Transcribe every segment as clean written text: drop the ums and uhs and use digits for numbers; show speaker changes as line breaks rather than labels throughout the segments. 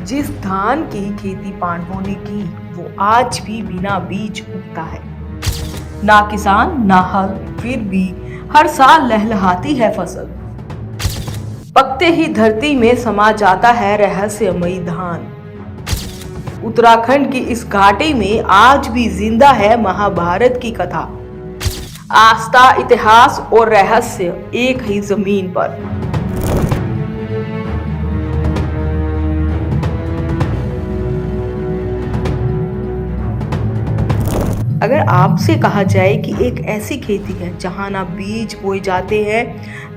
जिस धान की खेती पांडवों ने की वो आज भी बिना बीज उगता है। ना किसान ना हल, फिर भी हर साल लहलहाती है फसल। पकते ही धरती में समा जाता है रहस्यमयी धान। उत्तराखंड की इस घाटी में आज भी जिंदा है महाभारत की कथा। आस्था, इतिहास और रहस्य एक ही जमीन पर। अगर आपसे कहा जाए कि एक ऐसी खेती है जहां ना बीज बोए जाते हैं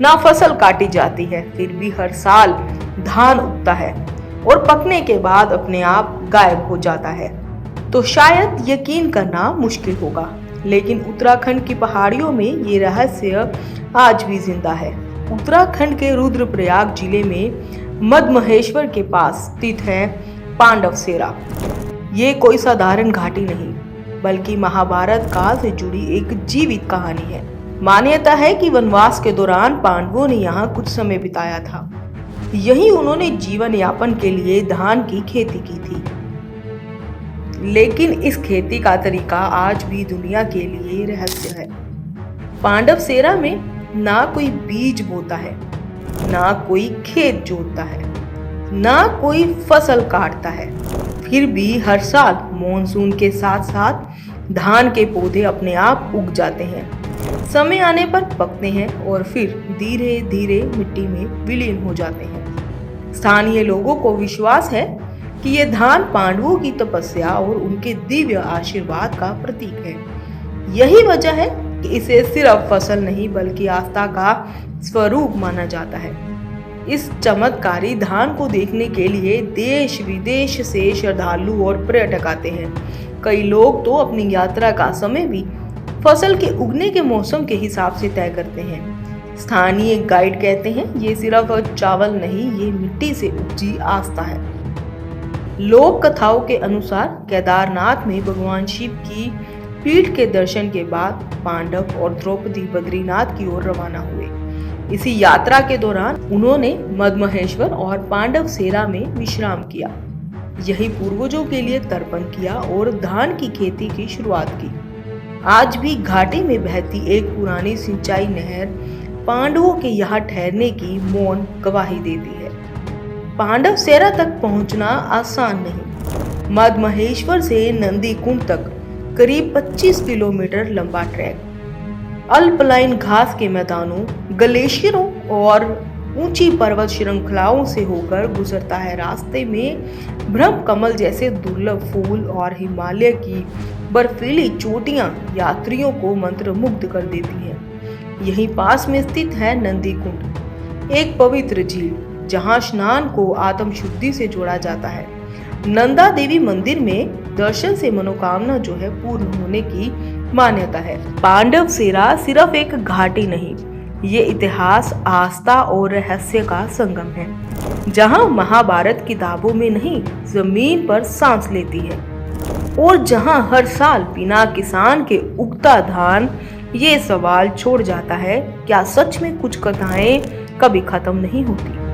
ना फसल काटी जाती है, फिर भी हर साल धान उगता है और पकने के बाद अपने आप गायब हो जाता है, तो शायद यकीन करना मुश्किल होगा। लेकिन उत्तराखंड की पहाड़ियों में ये रहस्य आज भी जिंदा है। उत्तराखंड के रुद्रप्रयाग जिले में मधमहेश्वर के पास स्थित है पांडवसेरा। ये कोई साधारण घाटी नहीं बल्कि महाभारत काल से जुड़ी एक जीवित कहानी है। मान्यता है कि वनवास के दौरान पांडवों ने यहाँ कुछ समय बिताया था। यही उन्होंने जीवन यापन के लिए धान की खेती की थी। लेकिन इस खेती का तरीका आज भी दुनिया के लिए रहस्य है। पांडवसेरा में ना कोई बीज बोता है, ना कोई खेत जोतता है, ना कोई फसल काटता है, फिर भी हर साल मॉनसून के साथ साथ धान के पौधे अपने आप उग जाते हैं, समय आने पर पकते हैं और फिर धीरे धीरे मिट्टी में विलीन हो जाते हैं। स्थानीय लोगों को विश्वास है कि ये धान पांडवों की तपस्या और उनके दिव्य आशीर्वाद का प्रतीक है। यही वजह है कि इसे सिर्फ फसल नहीं बल्कि आस्था का स्वरूप माना जाता है। इस चमत्कारी धान को देखने के लिए देश विदेश से श्रद्धालु और पर्यटक आते हैं। कई लोग तो अपनी यात्रा का समय भी फसल के उगने के मौसम के हिसाब से तय करते हैं। स्थानीय गाइड कहते हैं ये सिर्फ चावल नहीं, ये मिट्टी से उपजी आस्था है। लोक कथाओं के अनुसार केदारनाथ में भगवान शिव की पीठ के दर्शन के बाद पांडव और द्रौपदी बद्रीनाथ की ओर रवाना हुए। इसी यात्रा के दौरान उन्होंने मधमहेश्वर और पांडवसेरा में विश्राम किया। यही पूर्वजों के लिए तर्पण किया और धान की खेती की शुरुआत की। आज भी घाटी में बहती एक पुरानी सिंचाई नहर पांडवों के यहाँ ठहरने की मौन गवाही देती है। पांडवसेरा तक पहुंचना आसान नहीं। मधमहेश्वर से नंदी कुंड तक करीब 25 किलोमीटर लंबा ट्रैक अल्पलाइन घास के मैदानों, ग्लेशियरों और ऊंची पर्वत श्रृंखलाओं से होकर गुजरता है। रास्ते में ब्रह्म कमल जैसे दुर्लभ फूल और हिमालय की बर्फीली चोटियां यात्रियों को मंत्रमुग्ध कर देती हैं। यहीं पास में स्थित है नंदी कुंड, एक पवित्र झील जहां स्नान को आत्म शुद्धि से जोड़ा जाता है। नंदा देवी मंदिर में दर्शन से मनोकामना जो है पूर्ण होने की मान्यता है। पांडवसेरा सिर्फ एक घाटी नहीं, ये इतिहास, आस्था और रहस्य का संगम है, जहां महाभारत किताबों में नहीं जमीन पर सांस लेती है और जहां हर साल बिना किसान के उगता धान ये सवाल छोड़ जाता है, क्या सच में कुछ कथाएं कभी खत्म नहीं होती।